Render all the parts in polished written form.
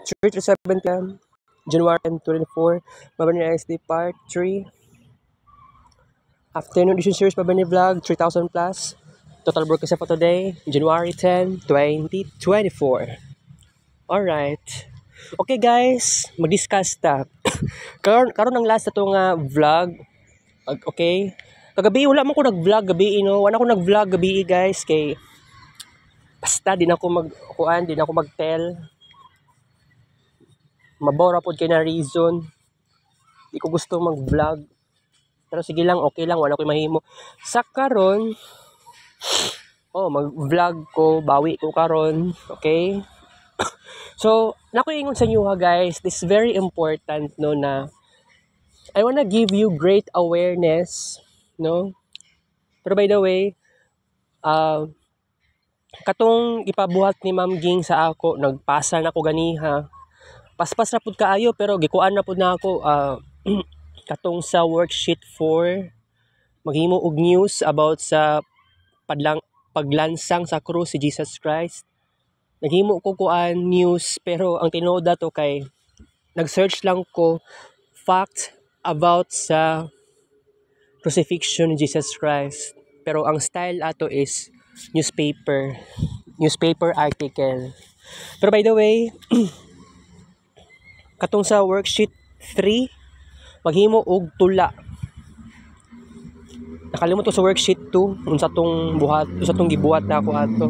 3:37 p.m. January 24, Mabani ISD Part 3. Afternoon edition series Mabani Vlog, 3,000 plus. Total broadcast for today, January 10, 2024. Alright. Okay guys, mag-discuss ta. karon ang last na to nga vlog. Okay? Kagabi, wala man ko nag-vlog gabi, wala ko nag-vlog gabi guys, kay basta di na ako mag-tell. Mabora po kay na reason. Di ko gusto mag-vlog. Pero sige lang, okay lang, wala ko mahimo. Sa karon, mag-vlog ko, bawi ko karon, okay? So, nakuingon sa inyo ha guys, this is very important no na I wanna give you great awareness, no? Pero by the way, katong ipabuhat ni Ma'am Ging sa ako, nagpasa na ko ganiha. Paspas na pud kaayo pero gikuan na pud na ako katong sa worksheet 4 maghimo og news about sa paglansang sa krus si Jesus Christ. Naghimo ko kuan news pero ang tinuod dato kay nag-search lang ko fact about sa crucifixion ni Jesus Christ. Pero ang style ato is newspaper article. Pero by the way, katong sa worksheet 3 maghimo og tula. Nakalimot ko sa worksheet 2 unsa tong gibuhat na ako ato.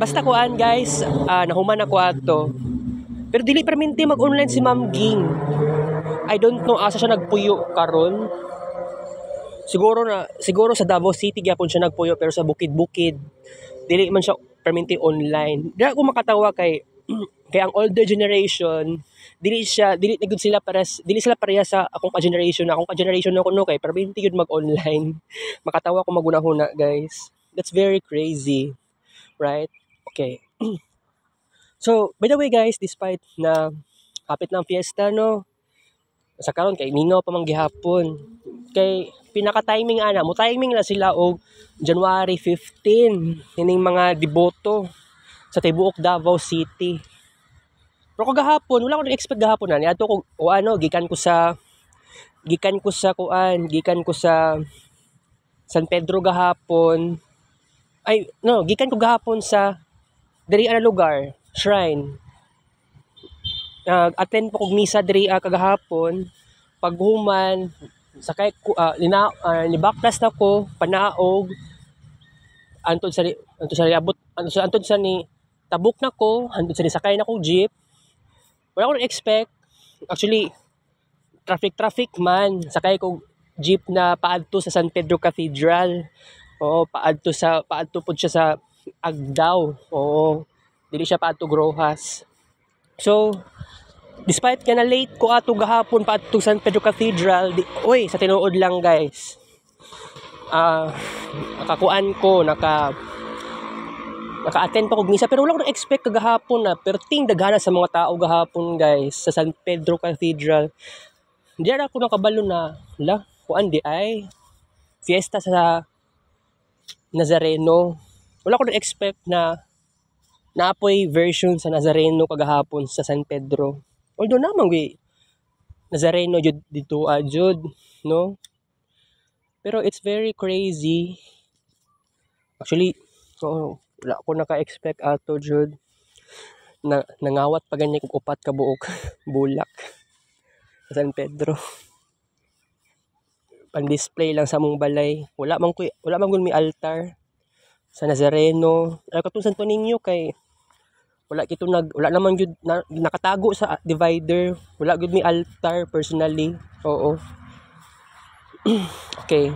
Basta kuan guys, nahuman ako ato. Pero dili perminti mag-online si Ma'am Ging. I don't know asa siya nagpuyo karon. Siguro sa Davao City gyapon siya nagpuyo pero sa bukid-bukid dili man siya perminti online. Di ako makatawa kay ang older generation dili sila pareha sa akong ka-generation ako no kay perminti yun mag-online. Makatawa ko magunahuna guys. That's very crazy, right? Okay. So by the way guys, despite na hapit ng fiesta no, sa karon kay mingaw pa man gihapon, kay pinaka-timing mo timing na sila og January 15 ining mga deboto sa tibuok Davao City. Pero kagahapon wala ko na-expect gahapon na niadto ko gikan ko sa San Pedro gahapon. Gikan ko gahapon sa diri ana lugar, shrine. Attend po kog misa diri kagahapon. Paghuman sakay ko nibaklas na ko panaog antod sa ni tabok na ko antod sa ni sakay na kog jeep. Wala ko na-expect. Actually, traffic man. Sakay ko jeep na paadto sa San Pedro Cathedral. Oo, paadto po siya sa Agdao. Oo, dili siya paadto Grohas. So, despite na late ko ato gahapon paadto San Pedro Cathedral, sa tinuod lang guys. Naka-attend pa kog misa pero wala ko na-expect kagahapon na pero dagana sa mga tao gahapon guys sa San Pedro Cathedral. Hindi ako nakabalo na kuan di ay fiesta sa Nazareno. Wala ko na-expect na naapoy version sa Nazareno kagahapon sa San Pedro. Although naman Nazareno jud dito no. Pero it's very crazy. Actually, wala ko naka-expect ato jud na nangawat pa ganyan kung upat ka buok bulak sa San Pedro. Pan-display lang sa among balay. Wala man gud may altar sa Nazareno. Katong Santo Niño kay wala naman gud nakatago sa divider. Wala gud may altar personally. Oo. Okay.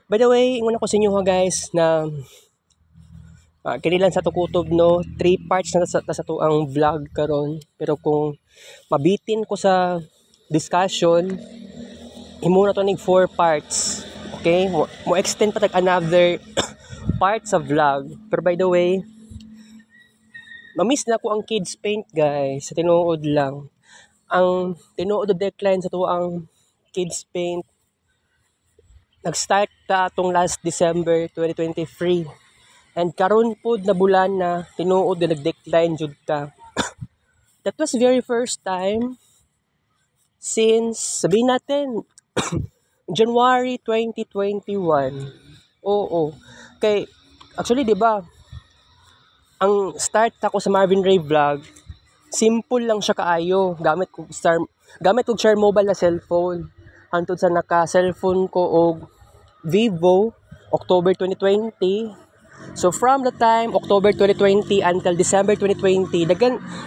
By the way, inguna ko sa inyo guys na kinilan sa tukutob no, 3 parts na sa tuang vlog karon. Pero kung mabitin ko sa discussion, imo na to ning 4 parts. Okay? Mo extend pa tag another part sa vlog. Pero by the way, mamiss na ko ang kids paint guys. Sa tinuod lang. Ang tinuod decline sa tuang kids paint nag-start ta atong last December 2023. And karon pod na bulan na tinuod na nag-decline jud ta. That was very first time since, sabihin natin, January 2021. Oo. Actually, di ba, ang start ako sa Marvin Ray Vlog, simple lang siya kaayo. Gamit ko share mobile na cellphone. Hantod sa naka-cellphone ko og Vivo, October 2020. So from the time October 2020 until December 2020,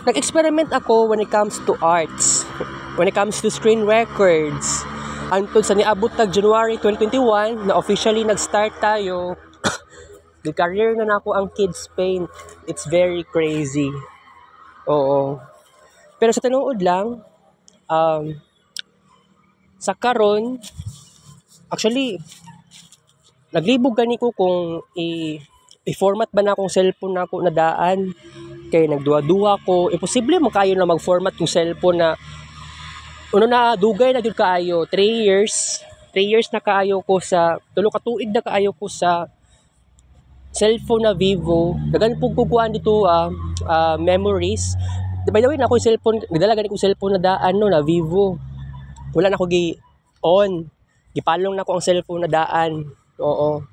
nag-experiment ako when it comes to arts, when it comes to screen records. Hantod sa niabot tag January 2021 na officially nag-start tayo. The career na nako ang kids paint. It's very crazy. Oo. Pero sa tinuod lang, sa karon, actually, naglibog gani ko kung i-format ba na akong cellphone na ako na daan. Kaya nagduwa-duwa ko. Imposible makayo na mag-format yung cellphone na na dugay na gyud kaayo. 3 years na kaayo ko sa, 3 ka tuig na kaayo ko sa cellphone na Vivo. Dagan pug kukuan dito memories. By the way, na ako yung cellphone, nagdala gani ko cellphone na daan na Vivo. Wala na ako on. Gipalong na ko ang cellphone na daan. Oo.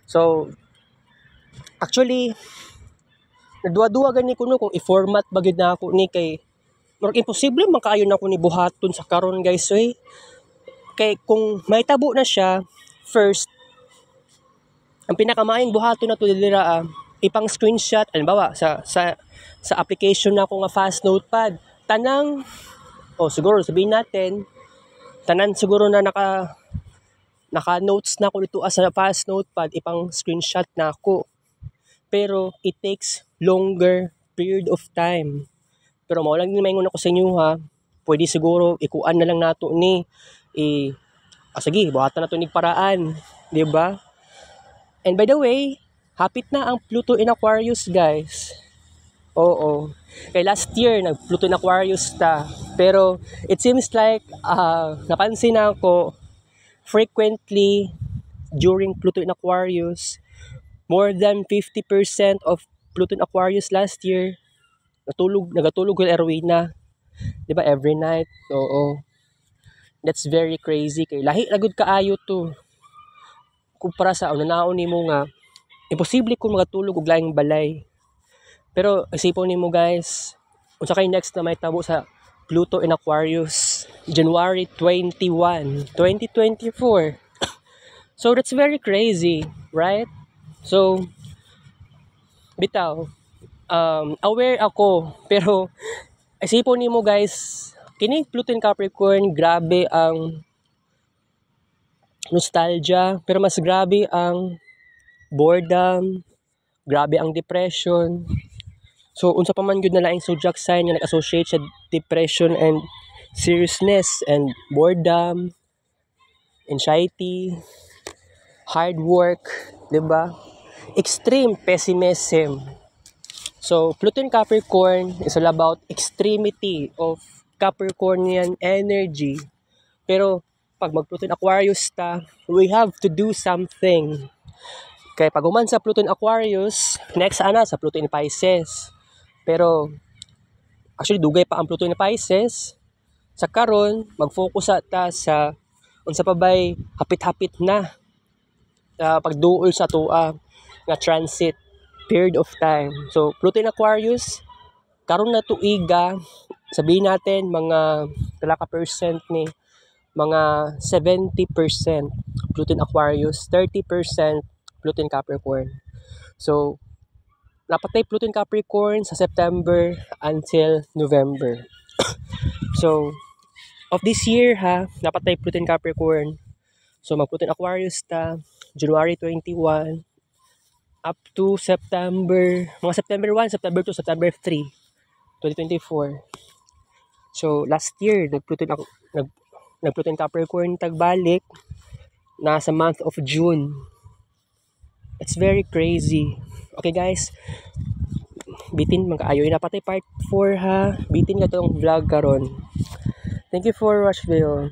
So, actually, nagduwa-duwa gani ko kung i-format ba gyud na ako ni kay murag imposible man kaayo na ko ni buhaton sa karon guys. Kay kung may tabo na siya, first, ang pinakamaayong buhaton na to dira ipang screenshot, halimbawa sa application na ko nga Fast Notepad, siguro sabihin natin, tanan siguro na naka notes na ko dito sa Fast Notepad, ipang screenshot na ako. Pero it takes longer period of time. Pero mao lang ni maingon ako sa inyo ha, pwede siguro ikuan na lang nato ni sige, buhatan na to nig paraan, di ba? And by the way, hapit na ang Pluto in Aquarius, guys. Oo. Kay last year, nag-Pluto in Aquarius ta. Pero, it seems like, napansin ako, frequently, during Pluto in Aquarius, more than 50% of Pluto in Aquarius last year, nagatulog kay Erwina. Diba, every night? Oo. That's very crazy. Kay lahi lagud kaayo to. Kumpara sa naon nimo nga imposible kung magatulog og laing balay. Pero isipon nimo guys, unsa kay next na may tabo sa Pluto in Aquarius, January 21, 2024. So that's very crazy, right? So bitaw, aware ako, pero isipon nimo guys, kining Pluto in Capricorn, grabe ang nostalgia, pero mas grabe ang boredom, grabe ang depression. So, unsa pa man gyud na laing zodiac sign nga nag-associate sa depression and seriousness and boredom, anxiety, hard work, diba? Extreme pessimism. So, Pluto in Capricorn is all about extremity of Capricornian energy. Pero, pag mag-Pluto in Aquarius we have to do something. Kaya pag uman sa Pluto in Aquarius, next sa Pluto in Pisces. Pero, actually, dugay pa ang Pluto in Pisces. Sa karon, mag-focus sa unsa pa bay hapit-hapit na pagduol sa tuwa nga transit period of time. So, Pluto in Aquarius, karon na tuiga, sabihin natin mga talaka percent ni mga 70% Pluto in Aquarius, 30% Pluto in Capricorn. So, napatay Pluto in Capricorn sa September until November. So, of this year napatay Pluto in Capricorn. So, mag-Pluto in Aquarius January 21 up to September 1, September 2, September 3, 2024. So, last year, nag-Pluto in Capricorn tagbalik nasa month of June. It's very crazy. Okay guys, bitin man kaayo napatay part 4 bitin ka tong vlog karon. Thank you for watching video.